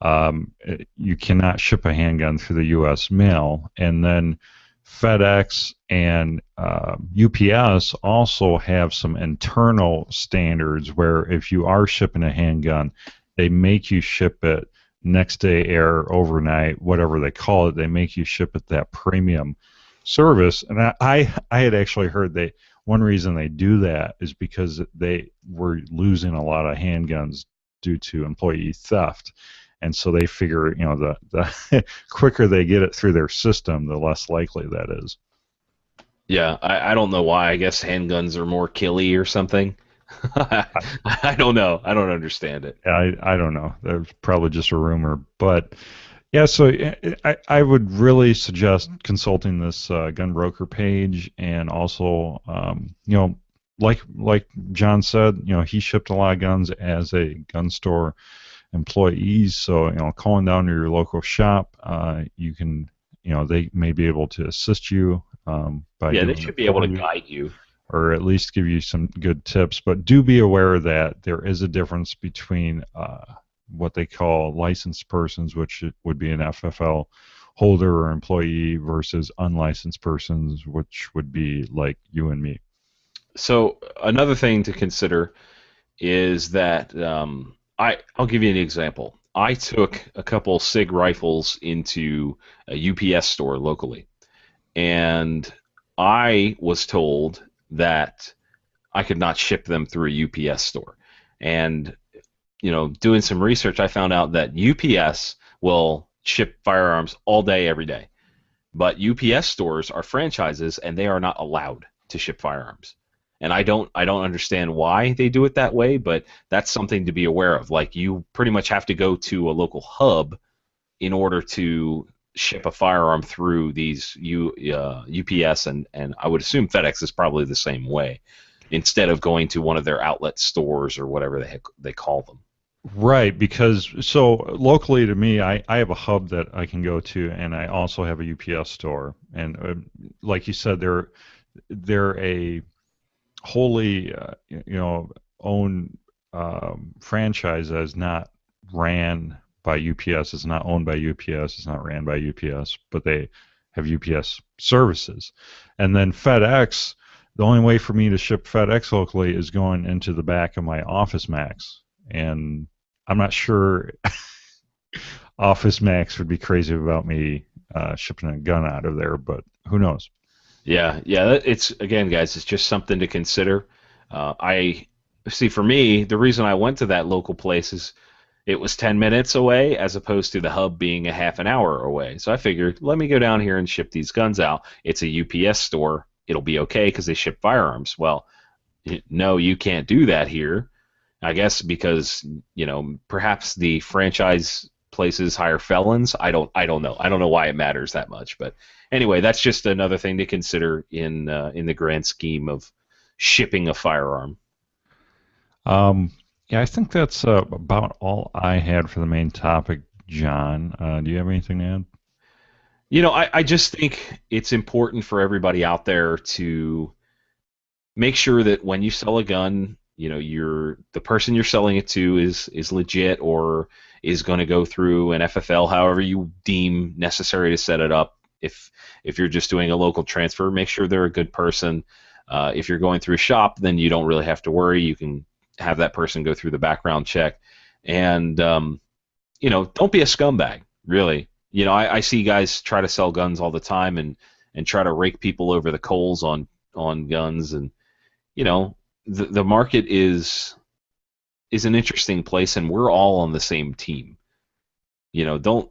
you cannot ship a handgun through the U.S. mail. And then FedEx and UPS also have some internal standards where if you are shipping a handgun, they make you ship it next day air, overnight, whatever they call it. They make you ship it that premium service. And I had actually heard one reason they do that is because they were losing a lot of handguns due to employee theft. And so they figure, the quicker they get it through their system, the less likely that is. Yeah, I don't know why. I guess handguns are more killy or something. I don't know. I don't understand it. I don't know. That's probably just a rumor. But, yeah, so I would really suggest consulting this Gunbroker page. And also, like John said, he shipped a lot of guns as a gun store employees. So, calling down to your local shop, you can, they may be able to assist you. They should be able to guide you. Or at least give you some good tips. But do be aware that there is a difference between what they call licensed persons, which would be an FFL holder or employee, versus unlicensed persons, which would be like you and me. So another thing to consider is that I'll give you an example. I took a couple SIG rifles into a UPS store locally, and I was told that I could not ship them through a UPS store. And, doing some research, I found out that UPS will ship firearms all day, every day. But UPS stores are franchises, and they are not allowed to ship firearms. And I don't understand why they do it that way, but that's something to be aware of. Like, you pretty much have to go to a local hub in order to ship a firearm through these UPS, and I would assume FedEx is probably the same way, instead of going to one of their outlet stores or whatever they call them. Right, because so locally to me, I have a hub that I can go to, and I also have a UPS store. And like you said, they're a wholly owned franchise that is not ran by UPS. It's not owned by UPS. It's not ran by UPS, but they have UPS services. And then FedEx, the only way for me to ship FedEx locally is going into the back of my Office Max. And I'm not sure Office Max would be crazy about me shipping a gun out of there, but who knows? Yeah, yeah. It's again, guys. It's just something to consider. I see. For me, the reason I went to that local place is it was 10 minutes away, as opposed to the hub being a half an hour away. So I figured, let me go down here and ship these guns out. It's a UPS store. It'll be okay because they ship firearms. Well, no, you can't do that here. I guess because perhaps the franchise places hire felons. I don't know. I don't know why it matters that much. But anyway, that's just another thing to consider in the grand scheme of shipping a firearm. Yeah, I think that's about all I had for the main topic, John. Do you have anything to add? I just think it's important for everybody out there to make sure that when you sell a gun, the person you're selling it to is legit, or is going to go through an FFL, however you deem necessary to set it up. If you're just doing a local transfer, make sure they're a good person. If you're going through a shop, then you don't really have to worry. You can have that person go through the background check, and don't be a scumbag. Really, I see guys try to sell guns all the time and try to rake people over the coals on guns, and the market is an interesting place, and we're all on the same team. Don't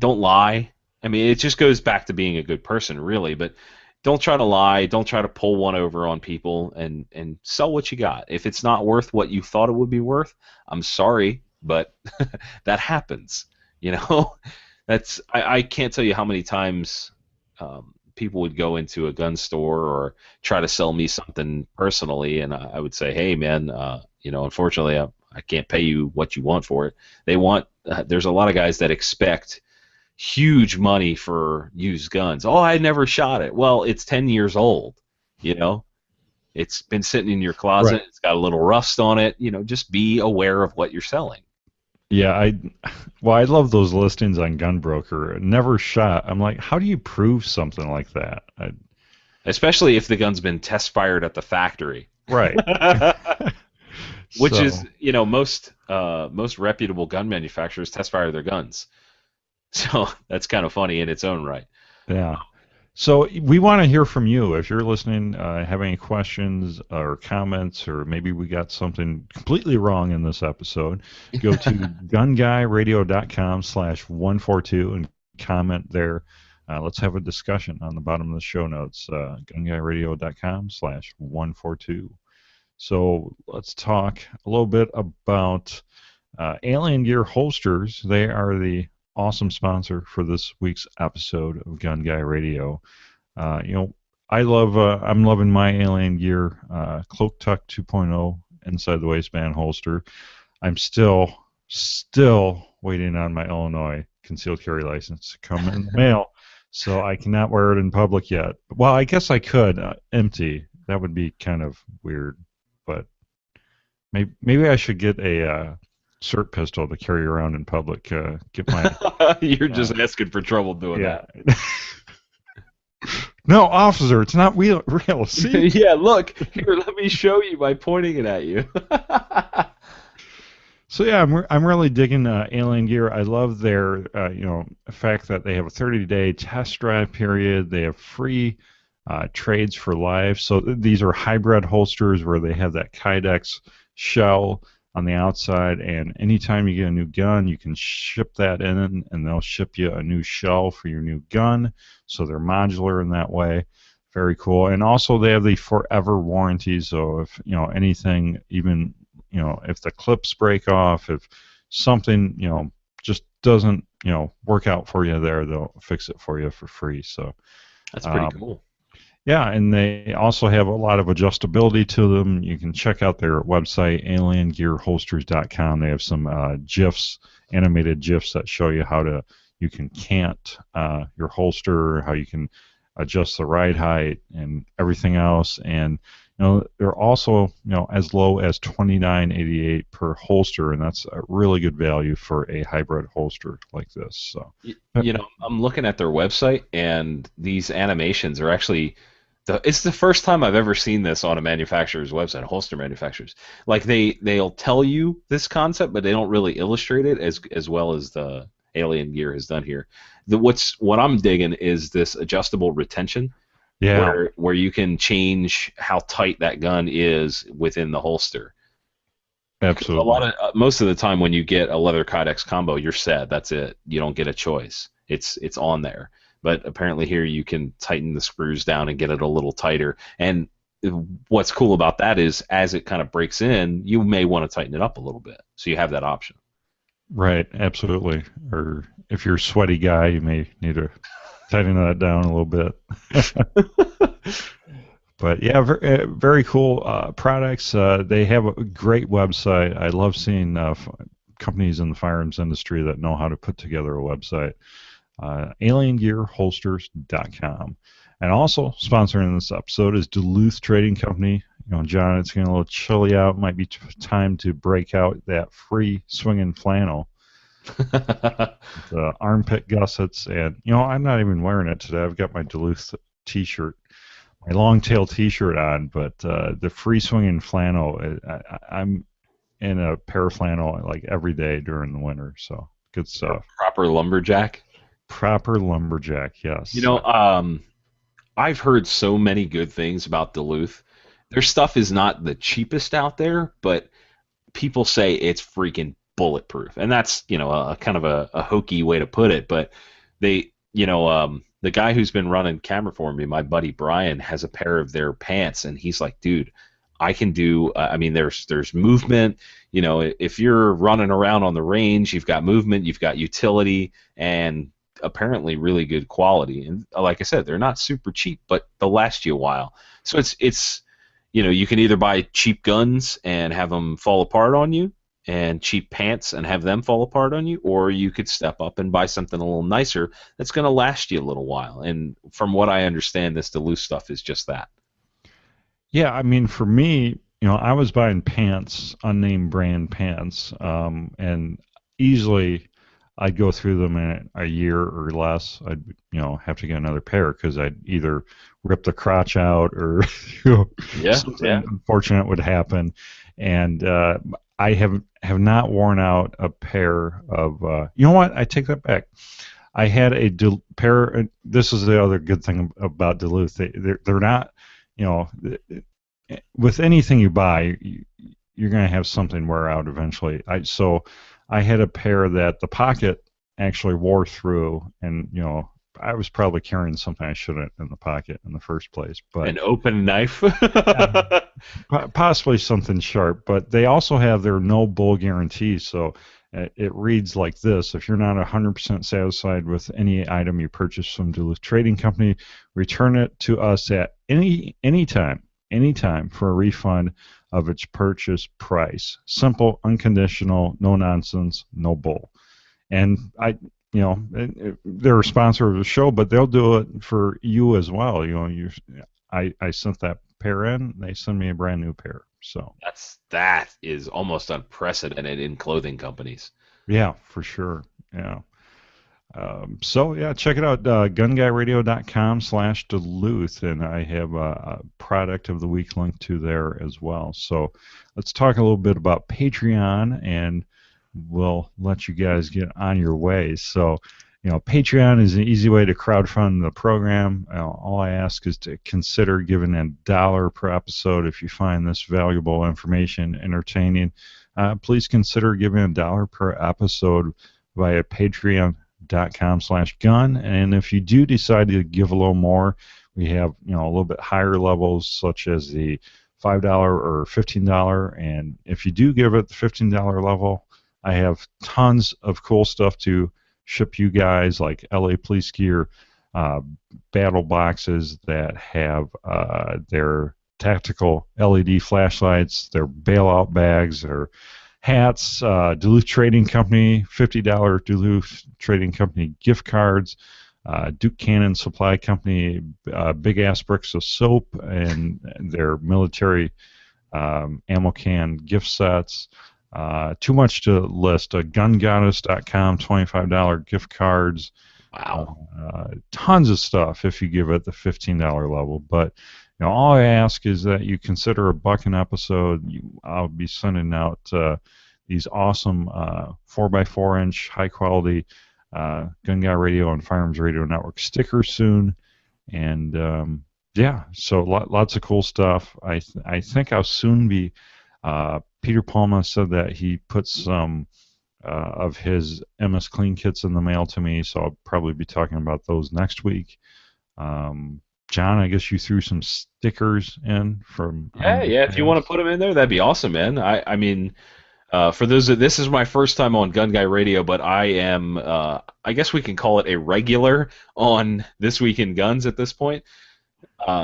lie. I mean, it just goes back to being a good person, really. But don't try to lie. Don't try to pull one over on people, and sell what you got. If it's not worth what you thought it would be worth, I'm sorry, but that happens. I can't tell you how many times people would go into a gun store or try to sell me something personally, and I would say, hey, man, unfortunately, I can't pay you what you want for it. There's a lot of guys that expect huge money for used guns. Oh, I never shot it. Well, it's 10 years old. It's been sitting in your closet. Right. It's got a little rust on it. Just be aware of what you're selling. Yeah, I love those listings on Gunbroker. Never shot. I'm like, how do you prove something like that? Especially if the gun's been test fired at the factory. Right. Which So- is, most reputable gun manufacturers test fire their guns. So that's kind of funny in its own right. Yeah. So we want to hear from you. If you're listening, have any questions or comments, or maybe we got something completely wrong in this episode, go to gunguyradio.com/142 and comment there. Let's have a discussion on the bottom of the show notes, gunguyradio.com/142. So let's talk a little bit about Alien Gear Holsters. They are the awesome sponsor for this week's episode of Gun Guy Radio. I'm loving my Alien Gear Cloak Tuck 2.0 inside the waistband holster. I'm still waiting on my Illinois concealed carry license to come in the mail, so I cannot wear it in public yet. Well, I guess I could empty. That would be kind of weird, but maybe I should get a SIRT pistol to carry around in public. Get my. You're just asking for trouble doing that. No, officer, it's not real. See? Yeah, look here. Let me show you by pointing it at you. So yeah, I'm really digging Alien Gear. I love their fact that they have a 30-day test drive period. They have free trades for life. So these are hybrid holsters where they have that Kydex shell on the outside, and anytime you get a new gun, you can ship that in, and they'll ship you a new shell for your new gun. So they're modular in that way. Very cool. And also they have the forever warranty. So if anything, even if the clips break off, if something just doesn't work out for you there, they'll fix it for you for free. So that's pretty cool. Yeah, and they also have a lot of adjustability to them. You can check out their website, aliengearholsters.com. They have some GIFs, animated GIFs that show you how you can cant your holster, how you can adjust the ride height, and everything else. And they're also as low as $29.88 per holster, and that's a really good value for a hybrid holster like this. So I'm looking at their website, and these animations are actually. It's the first time I've ever seen this on a manufacturer's website, holster manufacturers. Like they'll tell you this concept, but they don't really illustrate it as well as the Alien Gear has done here. What I'm digging is this adjustable retention. Yeah, where you can change how tight that gun is within the holster. Because absolutely. most of the time when you get a leather Kydex combo, you're set. That's it. You don't get a choice. It's on there. But apparently here you can tighten the screws down and get it a little tighter. And what's cool about that is as it kind of breaks in, you may want to tighten it up a little bit. So you have that option. Right, absolutely. Or if you're a sweaty guy, you may need to tighten that down a little bit. But yeah, very cool products. They have a great website. I love seeing companies in the firearms industry that know how to put together a website. AlienGearHolsters.com. And also sponsoring this episode is Duluth Trading Company. You know, John, it's getting a little chilly out. Might be time to break out that free swinging flannel. The armpit gussets, and you know, I'm not even wearing it today. I've got my Duluth T-shirt, my long tail T-shirt on, but the free swinging flannel, I'm in a pair of flannel like every day during the winter. So good stuff. Proper lumberjack. Proper lumberjack, yes. You know, I've heard so many good things about Duluth. Their stuff is not the cheapest out there, but people say it's freaking bulletproof, and that's, you know, a kind of a hokey way to put it. But they, you know, the guy who's been running camera for me, my buddy Brian, has a pair of their pants, and he's like, dude, I can do. I mean, there's movement. You know, if you're running around on the range, you've got movement, you've got utility, and apparently really good quality. And like I said, they're not super cheap, but they'll last you a while. So it's you know, you can either buy cheap guns and have them fall apart on you, and cheap pants and have them fall apart on you, or you could step up and buy something a little nicer that's going to last you a little while. And from what I understand, this Duluth stuff is just that. Yeah, I mean, for me, you know, I was buying pants, unnamed brand pants, and easily I'd go through them in a year or less. I'd, you know, have to get another pair because I'd either rip the crotch out or you know, something unfortunate would happen. And I have not worn out a pair of. You know what? I take that back. I had a pair. This is the other good thing about Duluth. They're not. You know, with anything you buy, you're going to have something wear out eventually. So I had a pair that the pocket actually wore through, and you know, I was probably carrying something I shouldn't in the pocket in the first place. But an open knife, possibly something sharp. But they also have their no bull guarantee, so it reads like this: if you're not 100% satisfied with any item you purchase from Duluth Trading Company, return it to us at anytime for a refund of its purchase price. Simple, unconditional, no nonsense, no bull. And you know, they're a sponsor of the show, but they'll do it for you as well. You know, I sent that pair in, they send me a brand new pair. So that is almost unprecedented in clothing companies. Yeah, for sure. Yeah. So yeah, check it out, gunguyradio.com/Duluth, and I have a product of the week link to there as well. So let's talk a little bit about Patreon, and we'll let you guys get on your way. So, you know, Patreon is an easy way to crowdfund the program. All I ask is to consider giving $1 per episode. If you find this valuable information entertaining, please consider giving $1 per episode via patreon.com/gun. And if you do decide to give a little more, we have, you know, a little bit higher levels, such as the $5 or $15. And if you do give it the $15 level, I have tons of cool stuff to ship you guys, like LA Police gear, battle boxes that have their tactical LED flashlights, their bailout bags, their hats, Duluth Trading Company, $50 Duluth Trading Company gift cards, Duke Cannon Supply Company, big ass bricks of soap, and their military ammo can gift sets. Too much to list. GunGoddess.com, $25 gift cards. Wow. Tons of stuff if you give it the $15 level. But you know, all I ask is that you consider $1 an episode. I'll be sending out these awesome 4x4-inch, high-quality Gun Guy Radio and Firearms Radio Network stickers soon. And Yeah, so lots of cool stuff. I think I'll soon be. Peter Palma said that he put some of his MS Clean kits in the mail to me, so I'll probably be talking about those next week. John, I guess you threw some stickers in from Yeah, I'm with yeah. If you want to Chaos. put them in there, that'd be awesome, man. I mean, for those that this is my first time on Gun Guy Radio, but I am, I guess we can call it a regular on This Week in Guns at this point.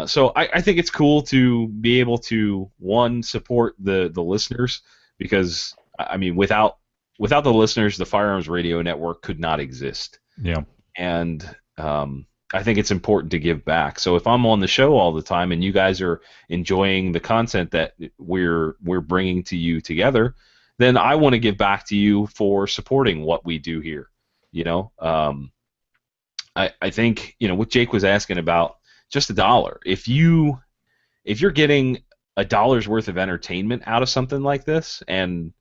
So I think it's cool to be able to one support the listeners because I mean without the listeners, the Firearms Radio Network could not exist. Yeah, And I think it's important to give back. So if I'm on the show all the time and you guys are enjoying the content that we're bringing to you together, then I want to give back to you for supporting what we do here. You know, I think what Jake was asking about just $1. If you're getting $1's worth of entertainment out of something like this, and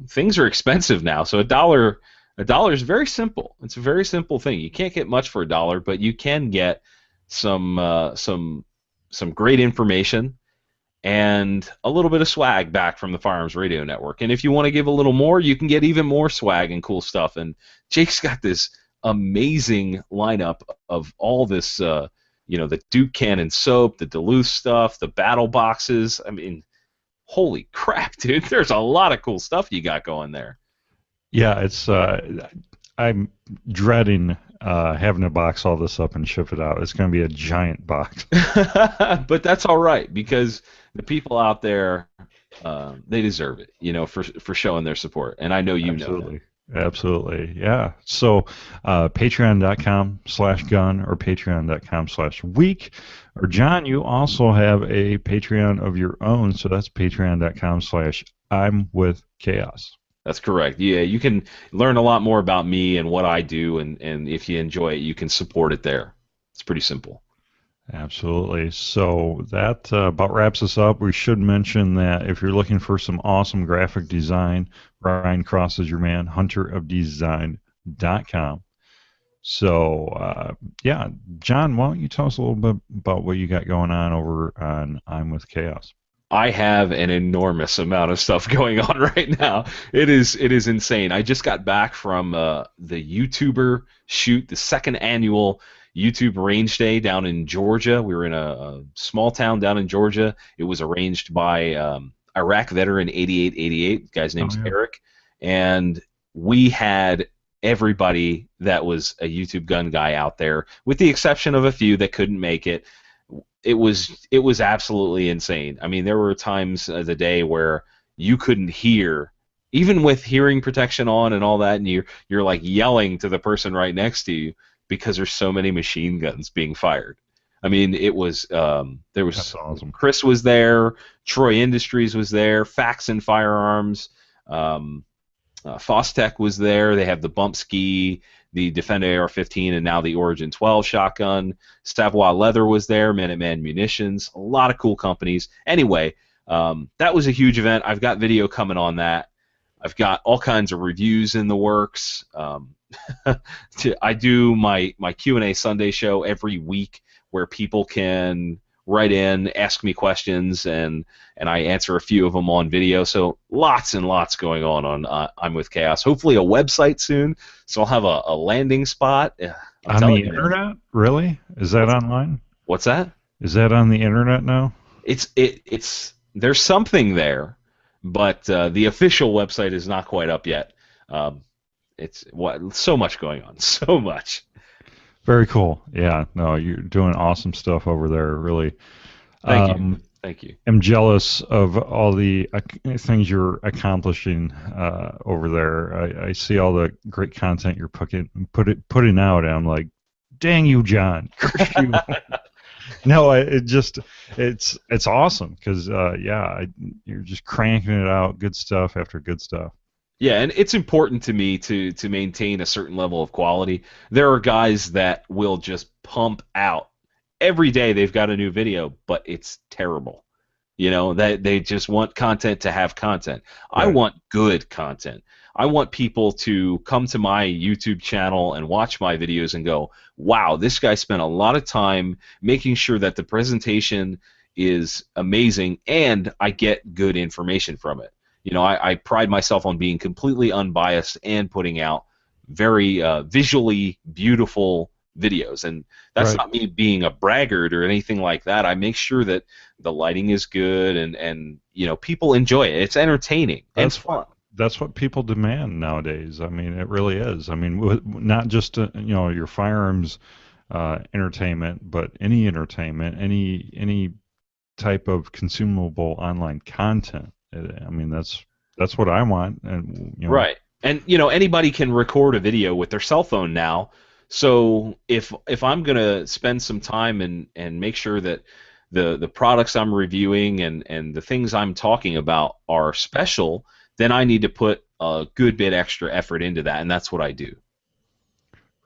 things are expensive now, so $1 is very simple. It's a very simple thing. You can't get much for $1, but you can get some great information and a little bit of swag back from the Firearms Radio Network. And if you want to give a little more, you can get even more swag and cool stuff. And Jake's got this amazing lineup of all this, the Duke Cannon soap, the Duluth stuff, the battle boxes. I mean, holy crap, dude! There's a lot of cool stuff you got going there. yeah. It's I'm dreading having to box all this up and ship it out. It's going to be a giant box. But that's all right because the people out there, they deserve it, for showing their support. And I know you know that. Absolutely. Absolutely. Yeah. So patreon.com/gun or patreon.com/week. Or John, you also have a Patreon of your own. So that's patreon.com/I'm with Chaos. That's correct. Yeah, you can learn a lot more about me and what I do, and if you enjoy it, you can support it there. It's pretty simple. Absolutely. So that about wraps us up. We should mention that if you're looking for some awesome graphic design, Ryan Cross is your man, hunterofdesign.com. So, yeah, John, why don't you tell us a little bit about what you got going on over on I'm with Chaos? I have an enormous amount of stuff going on right now. It is insane. I just got back from the YouTuber shoot, the second annual YouTube Range Day down in Georgia. We were in a small town down in Georgia. It was arranged by Iraq veteran 8888. The guy's name's Eric. And we had everybody that was a YouTube gun guy out there, with the exception of a few that couldn't make it. It was absolutely insane. I mean, there were times of the day where you couldn't hear, even with hearing protection on and all that, and you're like yelling to the person right next to you because there's so many machine guns being fired. I mean, it was there was That's awesome. Chris was there, Troy Industries was there, Fax and Firearms, Fostech was there. They have the Bump Ski, the Defender AR-15, and now the Origin 12 shotgun. Savoy Leather was there, Minuteman Munitions, a lot of cool companies. Anyway, that was a huge event. I've got video coming on that. I've got all kinds of reviews in the works. I do my Q&A Sunday show every week where people can write in, ask me questions, and I answer a few of them on video. So lots and lots going on I'm with Chaos. Hopefully a website soon, so I'll have a landing spot. On the internet? Really? Is that online? What's that? Is that on the internet now? It's there's something there, but the official website is not quite up yet. It's so much going on, so much. Very cool. Yeah, no, you're doing awesome stuff over there, really. Thank you. Thank you. I'm jealous of all the things you're accomplishing over there. I see all the great content you're putting out, and I'm like, dang you, John. Curse you. No, it's awesome because you're just cranking it out, good stuff after good stuff. Yeah, and it's important to me to maintain a certain level of quality. There are guys that will just pump out every day. They've got a new video, but it's terrible. That they just want content to have content. Right. I want good content. I want people to come to my YouTube channel and watch my videos and go, wow, this guy spent a lot of time making sure that the presentation is amazing and I get good information from it. You know, I pride myself on being completely unbiased and putting out very visually beautiful videos, and that's Right. not me being a braggart or anything like that. I make sure that the lighting is good and you know, people enjoy it. It's entertaining and fun. That's what people demand nowadays. I mean, it really is. I mean, not just you know, your firearms entertainment, but any entertainment, any type of consumable online content. I mean, that's what I want, and you know, Right. And you know, anybody can record a video with their cell phone now. So if I'm gonna spend some time and make sure that the products I'm reviewing and the things I'm talking about are special, then I need to put a good bit extra effort into that, and that's what I do.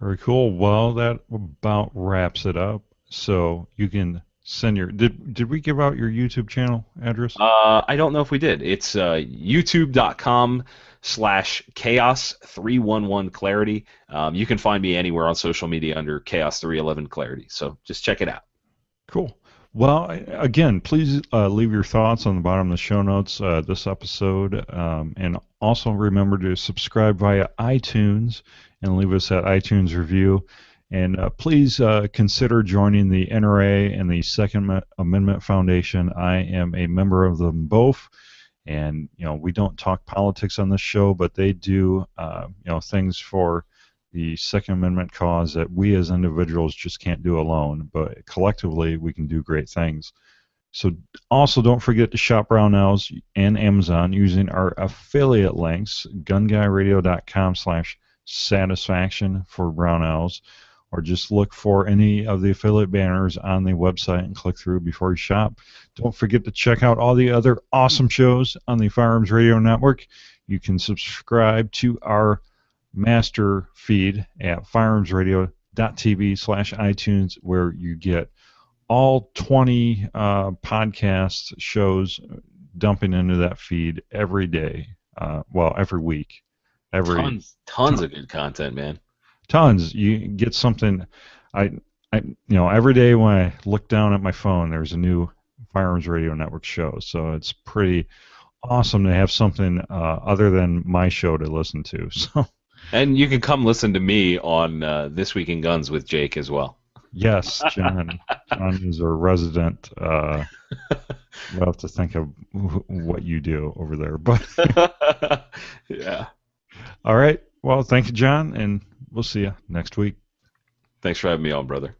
very cool. Well, that about wraps it up. So you can send your. Did we give out your YouTube channel address? I don't know if we did. It's youtube.com/chaos311clarity. You can find me anywhere on social media under chaos311clarity. So just check it out. Cool. Well, again, please leave your thoughts on the bottom of the show notes this episode, and also remember to subscribe via iTunes and leave us that iTunes review. And please consider joining the NRA and the Second Amendment Foundation. I am a member of them both, and you know, we don't talk politics on this show, but they do you know, things for the Second Amendment cause that we as individuals just can't do alone, but collectively we can do great things. So also don't forget to shop Brownells and Amazon using our affiliate links, gunguyradio.com/satisfaction for Brownells, or just look for any of the affiliate banners on the website and click through before you shop. Don't forget to check out all the other awesome shows on the Firearms Radio Network. You can subscribe to our master feed at firearmsradio.tv/iTunes, where you get all 20 podcast shows dumping into that feed every day. Well, every week. Tons of good content, man. Tons. You get something. You know, every day when I look down at my phone, there's a new Firearms Radio Network show. So it's pretty awesome to have something other than my show to listen to. So. And you can come listen to me on This Week in Guns with Jake as well. Yes, John. John is our resident. We'll have to think of what you do over there. But yeah. All right. Well, thank you, John, and we'll see you next week. Thanks for having me on, brother.